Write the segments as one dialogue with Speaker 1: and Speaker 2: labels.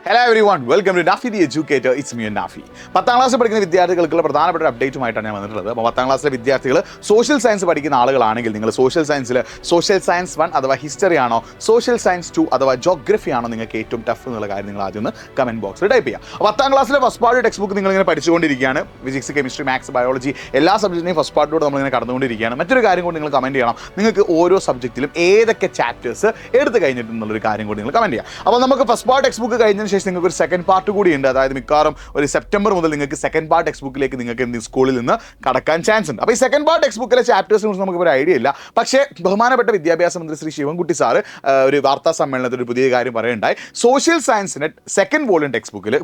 Speaker 1: Hello everyone, welcome to Nafi the Educator. It's me and Nafi. 10th ക്ലാസ്സിൽ പഠിക്കുന്ന വിദ്യാർത്ഥികൾക്കുള്ള പ്രധാനപ്പെട്ട ഒരു അപ്ഡേറ്റുമായിട്ടാണ് ഞാൻ വന്നിട്ടുള്ളത്. അപ്പോൾ 10th ക്ലാസ്സിലെ വിദ്യാർത്ഥികൾ സോഷ്യൽ സയൻസ് പഠിക്കുന്ന ആളുകളാണെങ്കിൽ നിങ്ങൾ സോഷ്യൽ സയൻസിൽ സോഷ്യൽ സയൻസ് 1 അഥവാ ഹിസ്റ്ററി ആണോ സോഷ്യൽ സയൻസ് 2 അഥവാ ജോഗ്രഫി ആണോ നിങ്ങൾക്ക് ഏറ്റവും ടഫ് എന്നുള്ള കാര്യം നിങ്ങൾ ആദ്യം ഒന്ന് കമൻറ്റ് ബോക്സിൽ ടൈപ്പ് ചെയ്യുക. 10th ക്ലാസ്സിലെ ഫസ്റ്റ് പാർട്ട് ടെക്സ്റ്റ് ബുക്ക് നിങ്ങളിങ്ങനെ പഠിച്ചുകൊണ്ടിരിക്കുകയാണ്. ഫിസിക്സ്, കെമിസ്ട്രി, മാത്സ്, ബയോളജി എല്ലാ സബ്ജക്റ്റിനെയും ഫസ്റ്റ് പാർട്ടിലൂടെ നമ്മളിങ്ങനെ കടന്നുകൊണ്ടിരിക്കുകയാണ്. മറ്റൊരു കാര്യം കൂടി നിങ്ങൾ കമൻറ്റ് ചെയ്യണം, നിങ്ങൾക്ക് ഓരോ സബ്ജക്റ്റിലും ഏതൊക്കെ ചാപ്റ്റേഴ്സ് എടുത്ത് കഴിഞ്ഞിട്ടുള്ളൊരു കാര്യം കൂടി നിങ്ങൾ കമൻറ്റ് ചെയ്യുക. അപ്പോൾ നമുക്ക് ഫസ്റ്റ് പാർട്ട് ടെക്സ്റ്റ് ബുക്ക് കഴിഞ്ഞതിന് ശേഷം നിങ്ങൾക്ക് ഒരു സെക്കൻഡ് പാർട്ട് കൂടി ഉണ്ട്. അതായത് മിക്കവാറും ഒരു സെപ്റ്റംബർ മുതൽ നിങ്ങൾക്ക് സെക്കൻഡ് പാർട്ട് ടെക്സ്റ്റ് ബുക്കിലേക്ക് നിങ്ങൾക്ക് സ്കൂളിൽ നിന്ന് കടക്കാൻ ചാൻസ് ഉണ്ട്. അപ്പോൾ ഈ സെക്കൻഡ് പാർട്ട് ടെക്സ്റ്റ് ബുക്കിലെ ചാപ്റ്റേഴ്സിനെ കുറിച്ച് നമുക്ക് ഒരു ഐഡിയ ഇല്ല. പക്ഷേ ബഹുമാനപ്പെട്ട വിദ്യാഭ്യാസ മന്ത്രി ശ്രീ ശിവൻകുട്ടി സാറ് ഒരു വാർത്താ സമ്മേളനത്തിൽ ഒരു പുതിയ കാര്യം പറയുണ്ടായി. സോഷ്യൽ സയൻസിന് സെക്കൻഡ് വോളിയം ടെക്സ്റ്റ് ബുക്കിൽ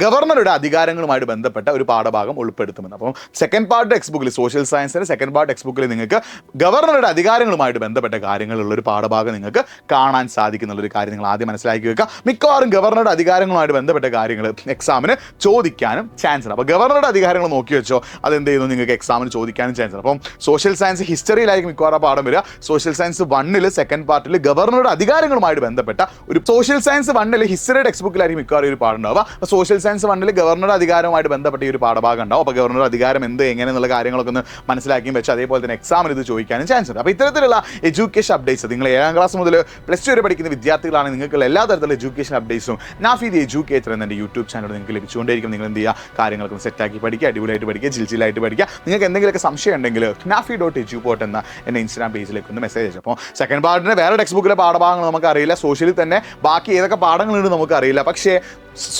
Speaker 1: ഗവർണറുടെ അധികാരങ്ങളുമായിട്ട് ബന്ധപ്പെട്ട ഒരു പാഠഭാഗം ഉൾപ്പെടുത്തുമെന്ന്. അപ്പം സെക്കൻഡ് പാർട്ട് ടെക്സ്റ്റ് ബുക്കിൽ സോഷ്യൽ സയൻസിന് സെക്കൻഡ് പാർട്ട് ടെക്സ്റ്റ് ബുക്കിൽ നിങ്ങൾക്ക് ഗവർണറുടെ അധികാരങ്ങളുമായിട്ട് ബന്ധപ്പെട്ട കാര്യങ്ങളുള്ള ഒരു പാഠഭാഗം നിങ്ങൾക്ക് കാണാൻ സാധിക്കുന്നുള്ളൊരു കാര്യം നിങ്ങൾ ആദ്യം മനസ്സിലാക്കി വെക്കുക. മിക്കവാറും ഗവർണറുടെ അധികാരങ്ങളുമായിട്ട് ബന്ധപ്പെട്ട കാര്യങ്ങൾ എക്സാമിന് ചോദിക്കാനും ചാൻസ് ഉണ്ട്. അപ്പോൾ ഗവർണറുടെ അധികാരങ്ങൾ നോക്കി വെച്ചോ, അതെന്ത് ചെയ്യുന്നു നിങ്ങൾക്ക് എക്സാമിന് ചോദിക്കാനും ചാൻസ് ഉണ്ട്. അപ്പം സോഷ്യൽ സയൻസ് ഹിസ്റ്ററിയിലായിരിക്കും മിക്കവാറും പാഠം വരിക. സോഷ്യൽ സയൻസ് 1 സെക്കൻഡ് പാർട്ടിൽ ഗവർണറുടെ അധികാരങ്ങളുമായിട്ട് ബന്ധപ്പെട്ട ഒരു സോഷ്യൽ സയൻസ് 1 ഹിസ്റ്ററി ടെക്സ്റ്റ് ബുക്കിലായിരിക്കും മിക്കവാറും ഒരു പാഠം ഉണ്ടാവുക. അപ്പോൾ സോഷ്യൽ സയൻസ് 1 ഗവർണറുടെ അധികാരവുമായിട്ട് ബന്ധപ്പെട്ട ഈ ഒരു പാഠഭാഗം ഉണ്ടാവും. അപ്പോൾ ഗവർണറുടെ അധികാരം എങ്ങനെ എന്നുള്ള കാര്യങ്ങളൊക്കെ ഒന്ന് മനസ്സിലാക്കിയും വെച്ച് അതേപോലെ തന്നെ എക്സാമിന് ഇത് ചോദിക്കാനും ചാൻസ് ഉണ്ട്. അപ്പോൾ ഇത്തരത്തിലുള്ള എഡ്യൂക്കേഷൻ അപ്ഡേറ്റ്സ് നിങ്ങൾ 7ാം ക്ലാസ് മുതൽ +2 വരെ പഠിക്കുന്ന വിദ്യാർത്ഥികളാണ്, നിങ്ങൾക്ക് എല്ലാ തരത്തിലുള്ള എഡ്യൂക്കേഷൻ അപ്ഡേറ്റ്സും നാഫി ദി എഡ്യൂക്കേറ്റർ എന്ന എൻ്റെ യൂട്യൂബ് ചാനൽ നിങ്ങൾക്ക് ലഭിച്ചുകൊണ്ടേയിരിക്കും. നിങ്ങൾ എന്ത് ചെയ്യുക, കാര്യങ്ങളൊക്കെ സെറ്റാക്കി പഠിക്കുക, അടിപൊളിയായിട്ട് പഠിക്കുക, ജിൽജിലായിട്ട് പഠിക്കുക. നിങ്ങൾക്ക് എന്തെങ്കിലുമൊക്കെ സംശയം ഉണ്ടെങ്കിൽ nafi.edupote എന്ന എൻ്റെ ഇൻസ്റ്റാഗ്രാം പേജിലേക്ക് ഒന്ന് മെസ്സേജ് അയച്ചു. അപ്പോൾ സെക്കൻഡ് പാർട്ടിന് വേറെ ടെക്സ്റ്റ് ബുക്കിലെ പാഠഭാഗങ്ങൾ നമുക്കറിയില്ല, സോഷ്യലിൽ തന്നെ ബാക്കി ഏതൊക്കെ പാഠങ്ങളുണ്ട് നമുക്കറിയില്ല. പക്ഷേ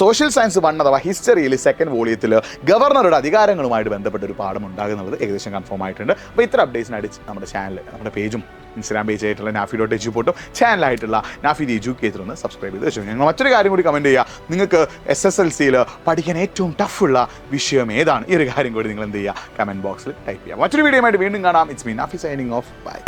Speaker 1: സോഷ്യൽ സയൻസ് 1 അഥവാ ഹിസ്റ്ററിയിൽ സെക്കൻഡ് വോളിയത്തിൽ ഗവർണറുടെ അധികാരങ്ങളുമായിട്ട് ബന്ധപ്പെട്ട ഒരു പാഠം ഉണ്ടാകുന്നത് ഏകദേശം കൺഫേം ആയിട്ടുണ്ട്. അപ്പോൾ ഇത്ര അപ്ഡേറ്റ്സിനായിട്ട് നമ്മുടെ ചാനൽ, നമ്മുടെ പേജും ഇൻസ്റ്റാഗ്രാം പേജ് ആയിട്ടുള്ള nafi.edupote ചാനലായിട്ടുള്ള നാഫി ദി എഡ്യൂക്കേറ്റർ ഒന്ന് സബ്സ്ക്രൈബ് ചെയ്ത് വെച്ചു. ഞങ്ങൾ മറ്റൊരു കാര്യം കൂടി കമൻറ്റ് ചെയ്യുക, നിങ്ങൾക്ക് SSLCയിൽ പഠിക്കാൻ ഏറ്റവും ടഫുള്ള വിഷയം ഏതാണ്? ഈ ഒരു കാര്യം കൂടി നിങ്ങൾ എന്ത് ചെയ്യുക, കമൻറ്റ് ബോക്സിൽ ടൈപ്പ് ചെയ്യുക. മറ്റൊരു വീഡിയോ ആയിട്ട് വീണ്ടും കാണാം. It's me Nafi signing off. By.